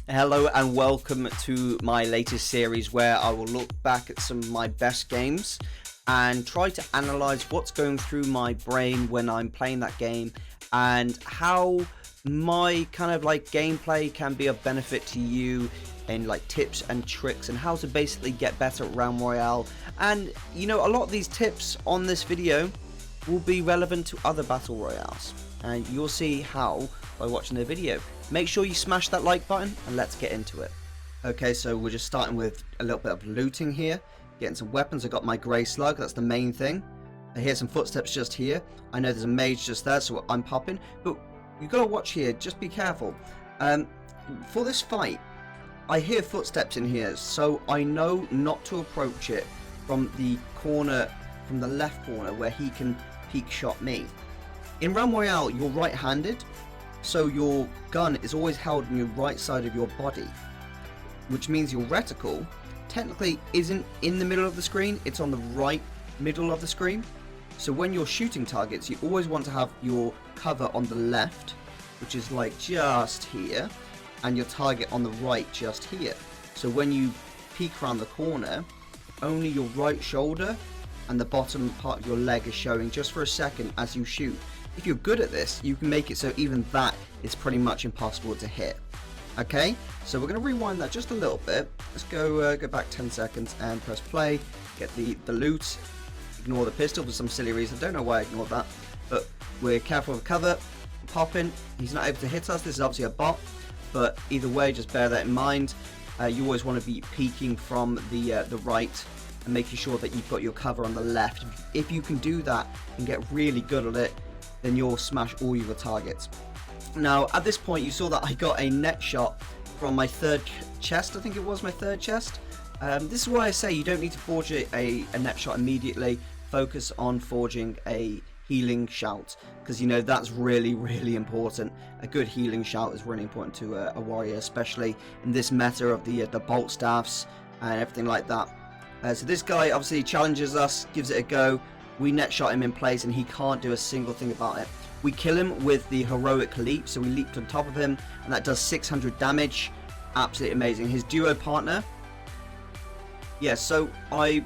Hello and welcome to my latest series where I will look back at some of my best games and try to analyze what's going through my brain when I'm playing that game and how my kind of like gameplay can be of benefit to you in like tips and tricks and how to basically get better at Royale. And you know, a lot of these tips on this video will be relevant to other battle royales, and you'll see how by watching the video. Make sure you smash that like button and let's get into it. Okay, so we're just starting with a little bit of looting here, getting some weapons. I got my grey slug, that's the main thing. I hear some footsteps just here. I know there's a mage just there, so I'm popping, but you gotta watch here, just be careful. For this fight, I hear footsteps in here, so I know not to approach it from the corner, from the left corner where he can peek shot me. In Royale, you're right-handed, so your gun is always held on your right side of your body, which means your reticle technically isn't in the middle of the screen, it's on the right middle of the screen. So when you're shooting targets, you always want to have your cover on the left, which is like just here, and your target on the right just here. So when you peek around the corner, only your right shoulder and the bottom part of your leg is showing just for a second as you shoot. If you're good at this, you can make it so even that is pretty much impossible to hit. Okay, so we're going to rewind that just a little bit. Let's go back 10 seconds and press play. Get the loot. Ignore the pistol for some silly reason. I don't know why I ignored that, but we're careful of cover. Popping. He's not able to hit us. This is obviously a bot, but either way, just bear that in mind. You always want to be peeking from the right and making sure that you've got your cover on the left. If you can do that and get really good at it, then you'll smash all your targets. Now at this point you saw that I got a net shot from my third chest. I think it was my third chest. This is why I say you don't need to forge a net shot immediately. Focus on forging a healing shout, because you know that's really important. A good healing shout is really important to a warrior, especially in this meta of the bolt staffs and everything like that. So this guy obviously challenges us, gives it a go. We net shot him in place and he can't do a single thing about it. We kill him with the heroic leap, so we leaped on top of him and that does 600 damage. Absolutely amazing. His duo partner, yeah, so I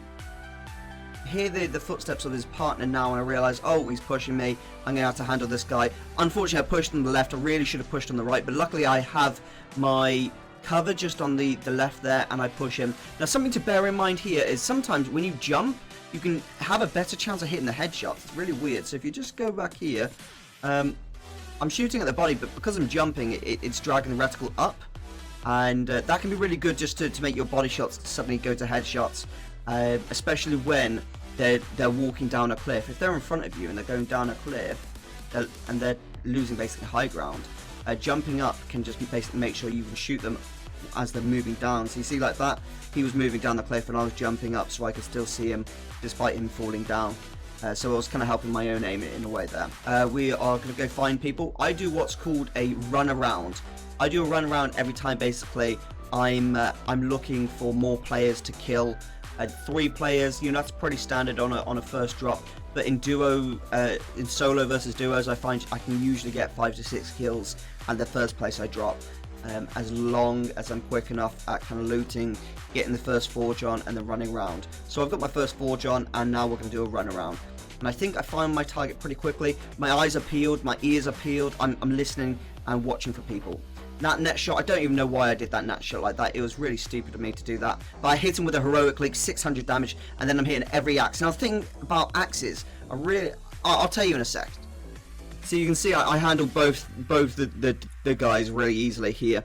hear the footsteps of his partner now and I realise, oh, he's pushing me, I'm going to have to handle this guy. Unfortunately I pushed on the left, I really should have pushed on the right, but luckily I have my cover just on the left there and I push him. Now something to bear in mind here is sometimes when you jump, you can have a better chance of hitting the headshot. It's really weird. So if you just go back here, I'm shooting at the body, but because I'm jumping, it's dragging the reticle up, and that can be really good just to make your body shots suddenly go to headshots, especially when they're walking down a cliff. If they're in front of you and they're going down a cliff, and they're losing basically high ground, jumping up can just basically make sure you can shoot them as they're moving down. So you see like that, he was moving down the cliff and I was jumping up so I could still see him despite him falling down. So I was kind of helping my own aim in a way there. We are going to go find people. I do what's called a run around. I do a run around every time basically I'm looking for more players to kill. 3 players, you know, that's pretty standard on a first drop. But in duo, in solo versus duos, I find I can usually get 5 to 6 kills at the first place I drop. As long as I'm quick enough at kind of looting, getting the first forge on and then running around. So I've got my first forge on and now we're going to do a run around. And I think I find my target pretty quickly. My eyes are peeled, my ears are peeled, I'm listening and watching for people. That net shot, I don't even know why I did that net shot like that. It was really stupid of me to do that. But I hit him with a heroic leap, 600 damage, and then I'm hitting every axe. Now the thing about axes, I'll tell you in a sec. So you can see I handled both the guys really easily here.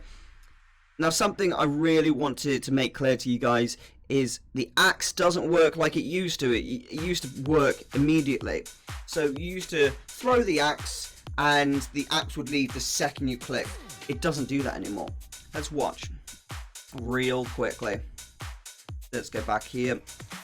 Now something I really want to make clear to you guys is the axe doesn't work like it used to. It used to work immediately. So you used to throw the axe and the axe would leave the second you click. It doesn't do that anymore. Let's watch real quickly. Let's go back here.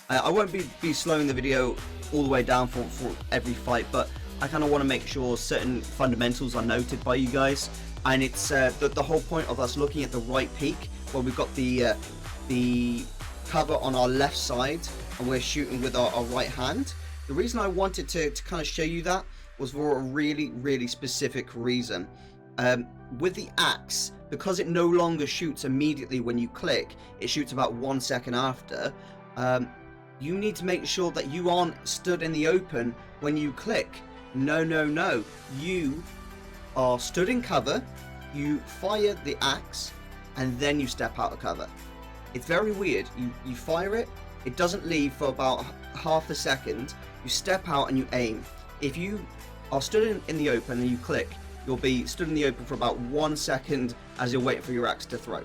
I won't be slowing the video all the way down for every fight, but I kind of want to make sure certain fundamentals are noted by you guys, and it's the whole point of us looking at the right peak where we've got the cover on our left side and we're shooting with our right hand. The reason I wanted to kind of show you that was for a really specific reason. With the axe, because it no longer shoots immediately when you click, it shoots about 1 second after. You need to make sure that you aren't stood in the open when you click. No, no, no. You are stood in cover, you fire the axe, and then you step out of cover. It's very weird. You fire it, it doesn't leave for about half a second, you step out and you aim. If you are stood in the open and you click, you'll be stood in the open for about 1 second as you're waiting for your axe to throw.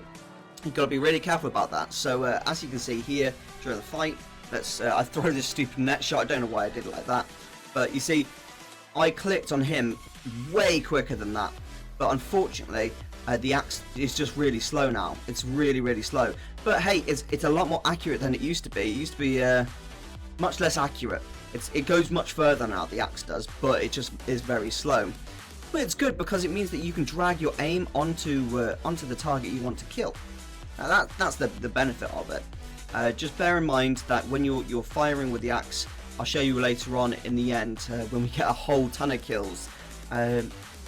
You've got to be really careful about that. So as you can see here during the fight, I throw this stupid net shot. I don't know why I did it like that, but you see, I clicked on him way quicker than that. But unfortunately, the axe is just really slow now. It's really, really slow. But hey, it's a lot more accurate than it used to be. It used to be much less accurate. It goes much further now, the axe does, but it just is very slow. But it's good because it means that you can drag your aim onto the target you want to kill. Now that's the benefit of it. Just bear in mind that when you're firing with the axe, I'll show you later on in the end when we get a whole ton of kills,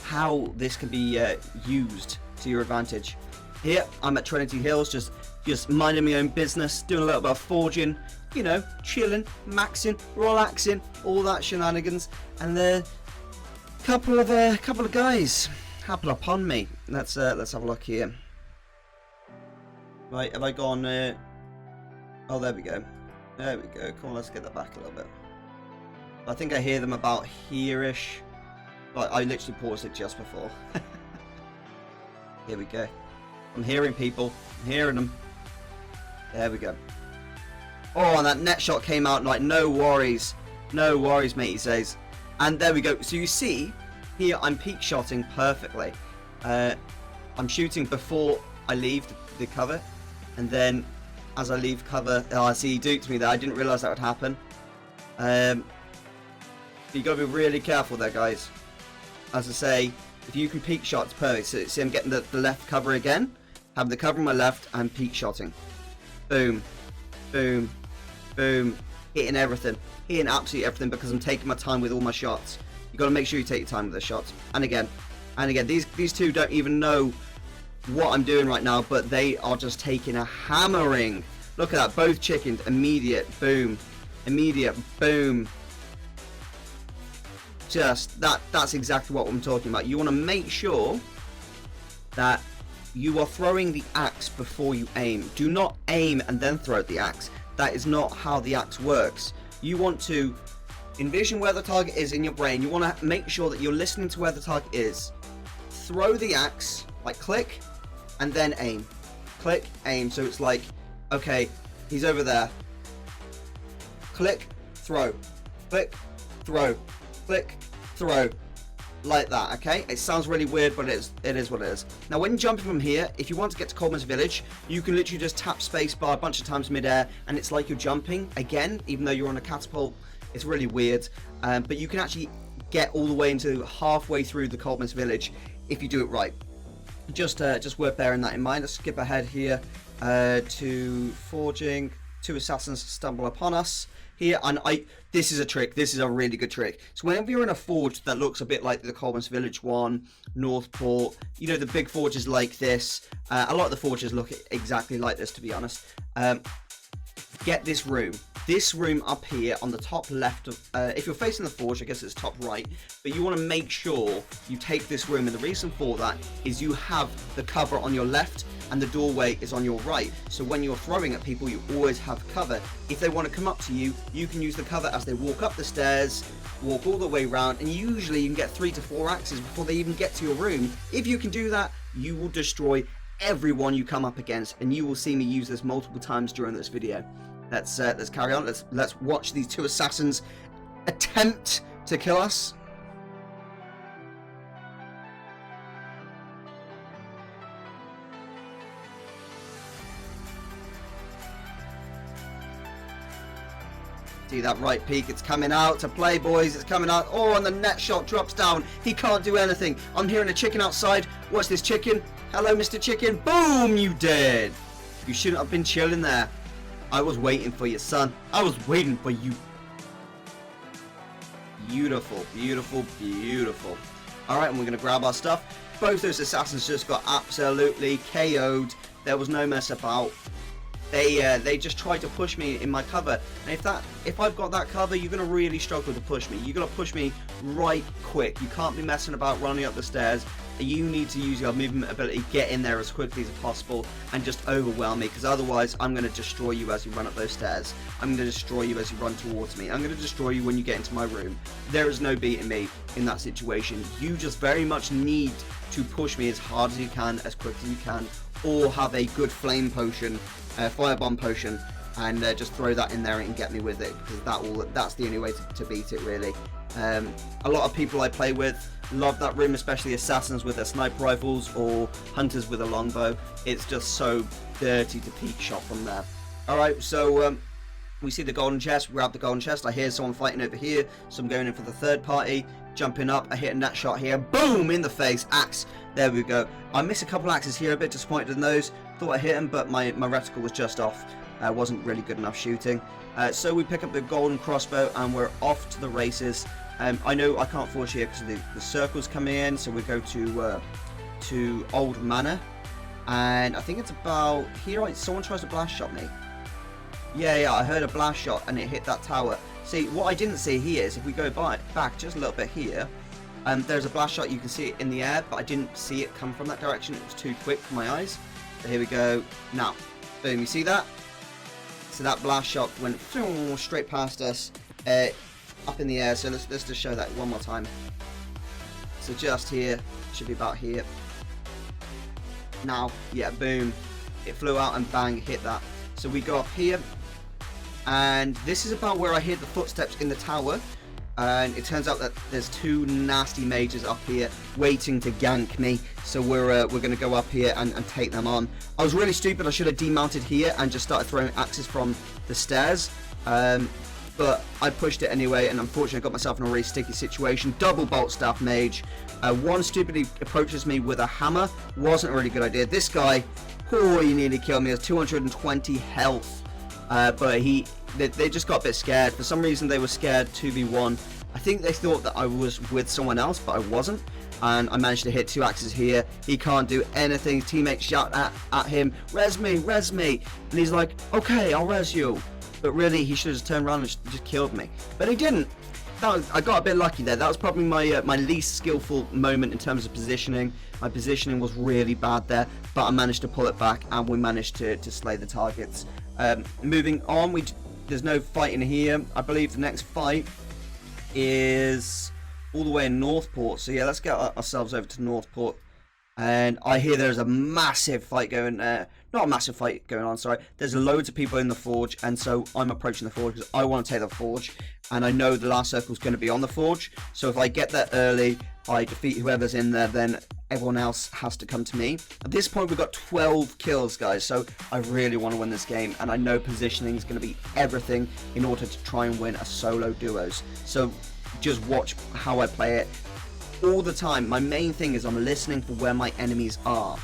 how this can be used to your advantage. Here I'm at Trinity Hills, just minding my own business, doing a little bit of forging, you know, chilling, maxing, relaxing, all that shenanigans, and then couple of guys happen upon me. Let's have a look here. Right, have I gone? Oh, there we go. There we go. Come on, let's get that back a little bit. I think I hear them about here-ish. But I literally paused it just before. Here we go. I'm hearing people. I'm hearing them. There we go. Oh, and that net shot came out like no worries. No worries, mate, he says. And there we go. So you see, here I'm peak shotting perfectly. I'm shooting before I leave the cover. And then as I leave cover, oh, I see he duped me there. I didn't realise that would happen. You got to be really careful there, guys. As I say, if you can peek shot, it's perfect. So see, I'm getting the left cover again. Having the cover on my left and peek shotting. Boom, boom, boom. Hitting everything. Hitting absolutely everything because I'm taking my time with all my shots. You got to make sure you take your time with the shots. And again, these two don't even know what I'm doing right now, but they are just taking a hammering. Look at that, both chickens. Immediate, boom. Immediate, boom. Just that's exactly what I'm talking about. You want to make sure that you are throwing the axe before you aim. Do not aim and then throw the axe. That is not how the axe works. You want to envision where the target is in your brain. You want to make sure that you're listening to where the target is. Throw the axe, like click, and then aim. Click, aim. So it's like, okay, he's over there. Click, throw. Click, throw. Click, throw. Like that, okay? It sounds really weird, but it is what it is. Now, when jumping from here, if you want to get to Coleman's Village, you can literally just tap spacebar a bunch of times mid-air, and it's like you're jumping again, even though you're on a catapult. It's really weird, but you can actually get all the way into halfway through the Coleman's Village if you do it right. Just worth bearing that in mind. Let's skip ahead here to forging. Two assassins stumble upon us here, and this is a trick. This is a really good trick. So whenever you're in a forge that looks a bit like the Coleman's Village one, Northport, you know, the big forges like this, a lot of the forges look exactly like this, to be honest. Get this room up here on the top left of, if you're facing the forge, I guess it's top right, but you want to make sure you take this room, and the reason for that is you have the cover on your left and the doorway is on your right, so when you're throwing at people, you always have cover. If they want to come up to you, you can use the cover as they walk up the stairs, walk all the way around, and usually you can get 3 to 4 axes before they even get to your room. If you can do that, you will destroy everyone you come up against, and you will see me use this multiple times during this video. Let's carry on. Let's watch these two assassins attempt to kill us. See that right peak? It's coming out to play, boys. It's coming out. Oh, and the net shot drops down. He can't do anything. I'm hearing a chicken outside. Watch this chicken. Hello, Mr. Chicken. Boom, you dead. You shouldn't have been chilling there. I was waiting for you, son. I was waiting for you. Beautiful, beautiful, beautiful. Alright, and we're going to grab our stuff. both those assassins just got absolutely KO'd. There was no mess about. They just tried to push me in my cover, and if I've got that cover, you're gonna really struggle to push me. You're gonna push me right quick. You can't be messing about running up the stairs. You need to use your movement ability, get in there as quickly as possible, and just overwhelm me, because otherwise I'm going to destroy you as you run up those stairs. I'm going to destroy you as you run towards me. I'm going to destroy you when you get into my room. There is no beating me in that situation. You just very much need to push me as hard as you can, as quick as you can, or have a good flame potion, firebomb potion, and just throw that in there and get me with it, because that's the only way to beat it, really. A lot of people I play with love that room, especially assassins with their sniper rifles or hunters with a longbow. It's just so dirty to peek shot from there. Alright, so we see the golden chest, we grab the golden chest. I hear someone fighting over here, so I'm going in for the third party, jumping up, I hit a nut shot here, boom, in the face, axe, there we go. I miss a couple axes here, a bit disappointed in those, thought I hit him, but my reticle was just off. Wasn't really good enough shooting. So we pick up the golden crossbow and we're off to the races. I know I can't forge here because the circle's coming in, so we go to Old Manor, and I think it's about here. Someone tries to blast shot me. Yeah, I heard a blast shot and it hit that tower. See, what I didn't see here is if we go back just a little bit here, there's a blast shot. You can see it in the air, but I didn't see it come from that direction. It was too quick for my eyes. So here we go. Now, boom, you see that? So that blast shot went straight past us, up in the air. So let's just show that one more time. So just here, should be about here. Now, yeah, boom, it flew out and bang, hit that. So we go up here, and this is about where I hear the footsteps in the tower. And it turns out that there's two nasty mages up here waiting to gank me. So we're going to go up here and take them on. I was really stupid. I should have demounted here and just started throwing axes from the stairs. But I pushed it anyway, and unfortunately I got myself in a really sticky situation. Double bolt staff mage. One stupidly approaches me with a hammer. Wasn't a really good idea. This guy, oh, he nearly killed me. He has 220 health. But they just got a bit scared. For some reason they were scared 2v1. I think they thought that I was with someone else, but I wasn't. And I managed to hit two axes here. He can't do anything. Teammates shout at him, res me. And he's like, okay, I'll res you. But really, he should have just turned around and just killed me. But he didn't. I got a bit lucky there. That was probably my least skillful moment in terms of positioning. My positioning was really bad there, but I managed to pull it back, and we managed to slay the targets. Moving on, there's no fight in here. I believe the next fight is all the way in Northport. So yeah, let's get ourselves over to Northport. And I hear there's a massive fight going not a massive fight going on, sorry. There's loads of people in the forge, and so I'm approaching the forge because I want to take the forge, and I know the last circle is going to be on the forge. So if I get there early, I defeat whoever's in there, then everyone else has to come to me. At this point, we've got 12 kills, guys, so I really want to win this game, and I know positioning is going to be everything in order to try and win a solo duos. So just watch how I play it all the time. My main thing is I'm listening for where my enemies are.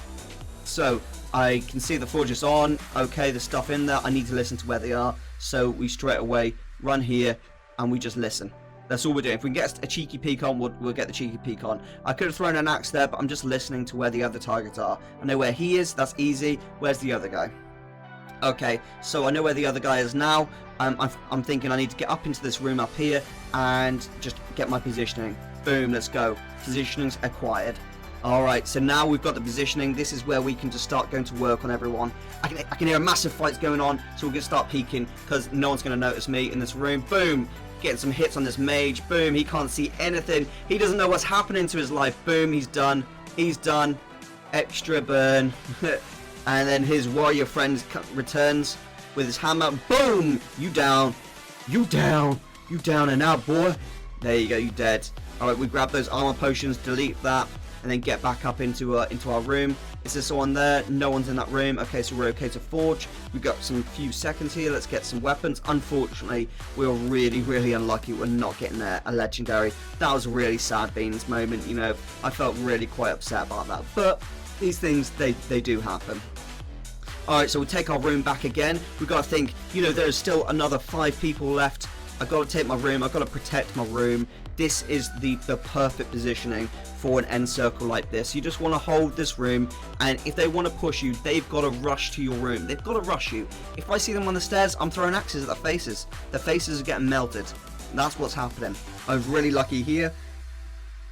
So I can see the forge is on. Okay, there's stuff in there. I need to listen to where they are. So we straight away run here and we just listen. That's all we're doing. If we can get a cheeky peek on, we'll get the cheeky peek on. I could have thrown an axe there, but I'm just listening to where the other targets are. I know where he is. That's easy. Where's the other guy? Okay, so I know where the other guy is now. I'm thinking I need to get up into this room up here and just get my positioning. Boom, let's go. Positioning's acquired. Alright, so now we've got the positioning. This is where we can just start going to work on everyone. I can hear a massive fight going on, so we're going to start peeking because no one's going to notice me in this room. Boom, getting some hits on this mage. Boom, he can't see anything. He doesn't know what's happening to his life. Boom, he's done. He's done. Extra burn. And then his warrior friend returns with his hammer. Boom, you down. You down. You down and out, boy. There you go, you dead. Alright, we grab those armor potions, delete that, and then get back up into our room. Is there someone there? No one's in that room. Okay, so we're okay to forge. We've got some few seconds here. Let's get some weapons. Unfortunately, we were really, really unlucky. We're not getting a legendary. That was a really sad beans moment, you know. I felt really quite upset about that. But these things, they do happen. Alright, so we take our room back again. We've got to think, you know, there's still another 5 people left. I've got to take my room. I've got to protect my room. this is the perfect positioning for an end circle like this. You just want to hold this room, and if they want to push you, they've got to rush to your room. They've got to rush you. If I see them on the stairs, I'm throwing axes at their faces. Their faces are getting melted. That's what's happening. I was really lucky here.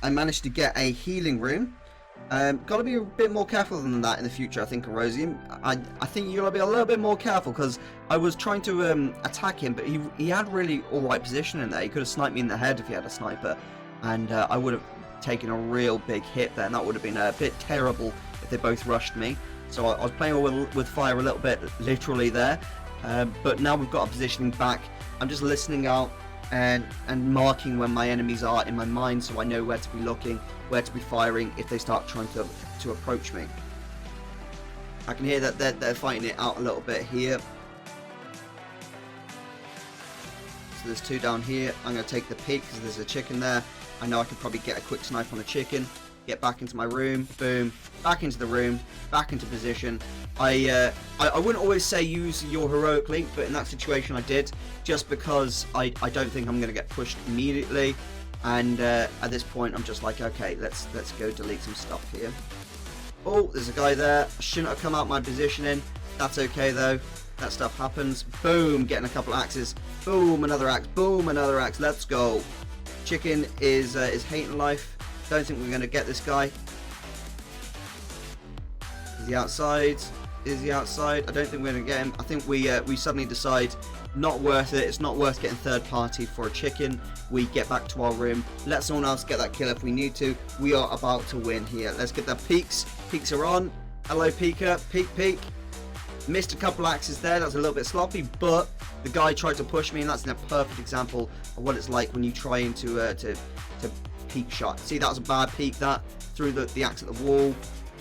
I managed to get a healing room. Got to be a bit more careful than that in the future, I think, Erosium. I think you got to be a little bit more careful, because I was trying to attack him, but he had really alright position in there. He could have sniped me in the head if he had a sniper, and I would have taken a real big hit there, and that would have been a bit terrible if they both rushed me. So I was playing with fire a little bit, literally there, but now we've got our positioning back. I'm just listening out and marking when my enemies are in my mind, so I know where to be looking, where to be firing if they start trying to approach me. I can hear that they're fighting it out a little bit here. So there's two down here. I'm going to take the peek because there's a chicken there. I know I could probably get a quick snipe on the chicken. Get back into my room. Boom. Back into the room. Back into position. I wouldn't always say use your heroic link, but in that situation I did, just because I don't think I'm going to get pushed immediately. And at this point I'm just like, okay, let's go delete some stuff here. Oh, there's a guy there. I shouldn't have come out my positioning. That's okay though. That stuff happens. Boom, getting a couple axes. Boom, another axe. Boom, another axe. Let's go. Chicken is hating life. Don't think we're going to get this guy. Is he outside? Is he outside? I don't think we're going to get him. I think we suddenly decide not worth it. It's not worth getting third party for a chicken. We get back to our room. Let someone else get that kill if we need to. We are about to win here. Let's get the peaks. Peaks are on. Hello, peeker. Peek. Missed a couple axes there. That's a little bit sloppy, but the guy tried to push me, and that's a perfect example of what it's like when you try into to peek shot. See, that was a bad peek. That threw the axe at the wall.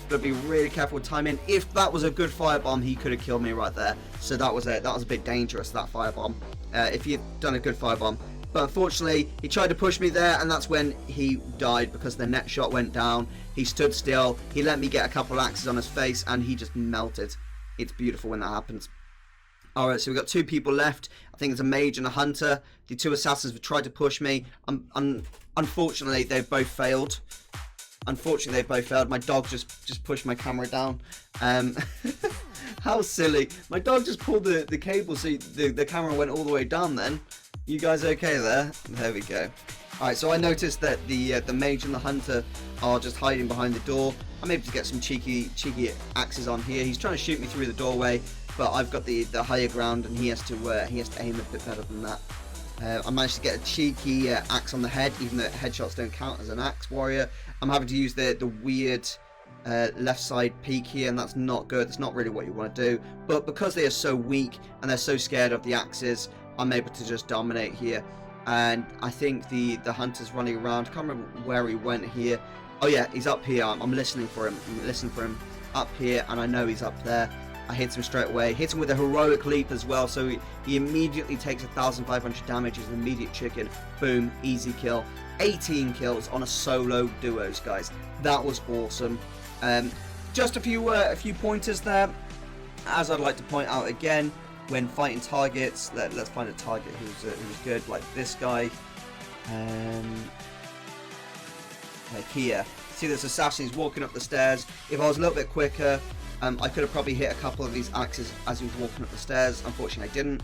Got to be really careful with timing. If that was a good firebomb, he could have killed me right there. So that was a bit dangerous, that firebomb. If you'd done a good firebomb. But unfortunately, he tried to push me there, and that's when he died, because the net shot went down. He stood still. He let me get a couple of axes on his face, and he just melted. It's beautiful when that happens. Alright, so we've got two people left. I think it's a mage and a hunter. The two assassins have tried to push me. Unfortunately, they've both failed. My dog just pushed my camera down. How silly. My dog just pulled the cable, so the camera went all the way down then. You guys okay there? There we go. Alright, so I noticed that the mage and the hunter are just hiding behind the door. I'm able to get some cheeky axes on here. He's trying to shoot me through the doorway, but I've got the higher ground, and he has to aim a bit better than that. I managed to get a cheeky axe on the head, even though headshots don't count as an axe warrior. I'm having to use the weird left side peek here, and that's not good. That's not really what you want to do. But because they are so weak and they're so scared of the axes, I'm able to just dominate here. And I think the hunter's running around. I can't remember where he went here. Oh yeah, he's up here. I'm listening for him. I'm listening for him up here, and I know he's up there. I hit him straight away. Hit him with a heroic leap as well, so he immediately takes 1,500 damage. He's an immediate chicken. Boom, easy kill. 18 kills on a solo duos, guys. That was awesome. Just a few pointers there. As I'd like to point out again, when fighting targets, let's find a target who's good, like this guy. Like here. See this assassin, he's walking up the stairs. If I was a little bit quicker, I could have probably hit a couple of these axes as he was walking up the stairs. Unfortunately, I didn't.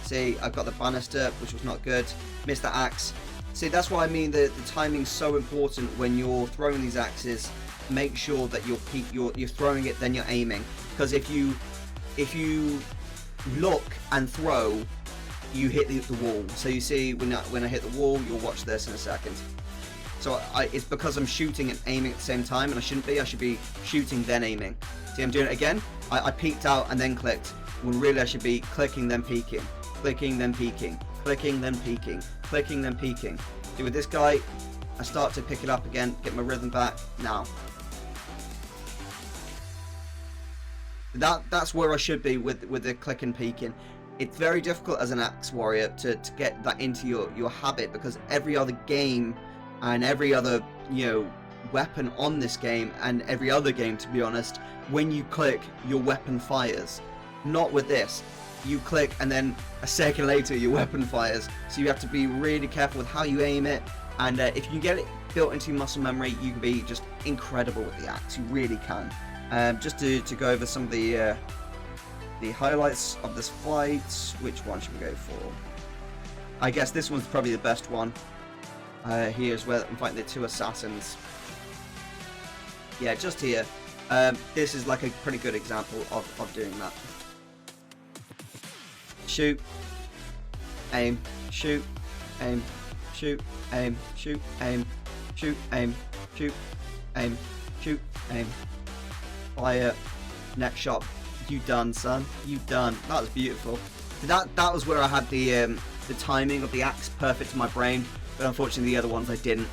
See, I've got the banister, which was not good. Missed the axe. See, that's what I mean. The timing's so important when you're throwing these axes. Make sure that you're throwing it, then you're aiming. Because if you look and throw, you hit the wall. So you see, when I hit the wall, you'll watch this in a second. So it's because I'm shooting and aiming at the same time, and I shouldn't be. I should be shooting then aiming. See, I'm doing it again. I peeked out and then clicked, when really I should be clicking then peeking, clicking then peeking, clicking then peeking, clicking then peeking. See, with this guy, I start to pick it up again, get my rhythm back. Now, that's where I should be with the click and peeking. It's very difficult as an axe warrior to get that into your habit, because every other game and every other weapon on this game, and every other game, to be honest, when you click, your weapon fires. Not with this. You click and then a second later your weapon fires. So you have to be really careful with how you aim it, And if you can get it built into your muscle memory, you can be just incredible with the axe. You really can. Just to go over some of the highlights of this fight, which one should we go for? I guess this one's probably the best one. Here's where I'm fighting the two assassins. Yeah, just here. This is like a pretty good example of doing that. Shoot, aim, shoot, aim, shoot, aim, shoot, aim, shoot, aim, shoot, aim, shoot, aim. Fire, next shot. You done, son. You done. That was beautiful. That was where I had the timing of the axe perfect in my brain, but unfortunately the other ones I didn't.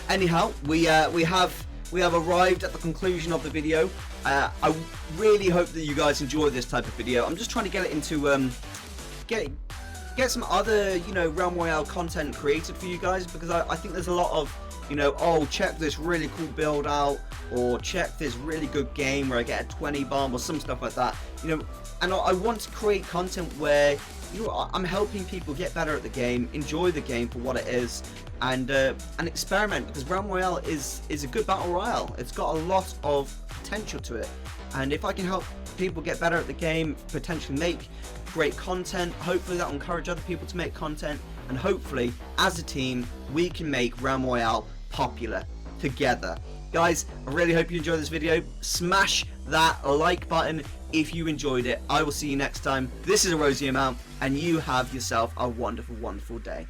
Anyhow, we have arrived at the conclusion of the video. I really hope that you guys enjoy this type of video. I'm just trying to get it into get some other, you know, Realm Royale content created for you guys, because I think there's a lot of, you know, oh, check this really cool build out, or check this really good game where I get a 20 bomb or some stuff like that, you know. And I want to create content where, you know, I'm helping people get better at the game, enjoy the game for what it is, and experiment, because Realm Royale is a good battle royale. It's got a lot of potential to it, and if I can help people get better at the game, potentially make great content, hopefully that will encourage other people to make content, and hopefully as a team we can make Realm Royale popular together. Guys, I really hope you enjoyed this video. Smash that like button if you enjoyed it. I will see you next time. This is Erosium, and you have yourself a wonderful, wonderful day.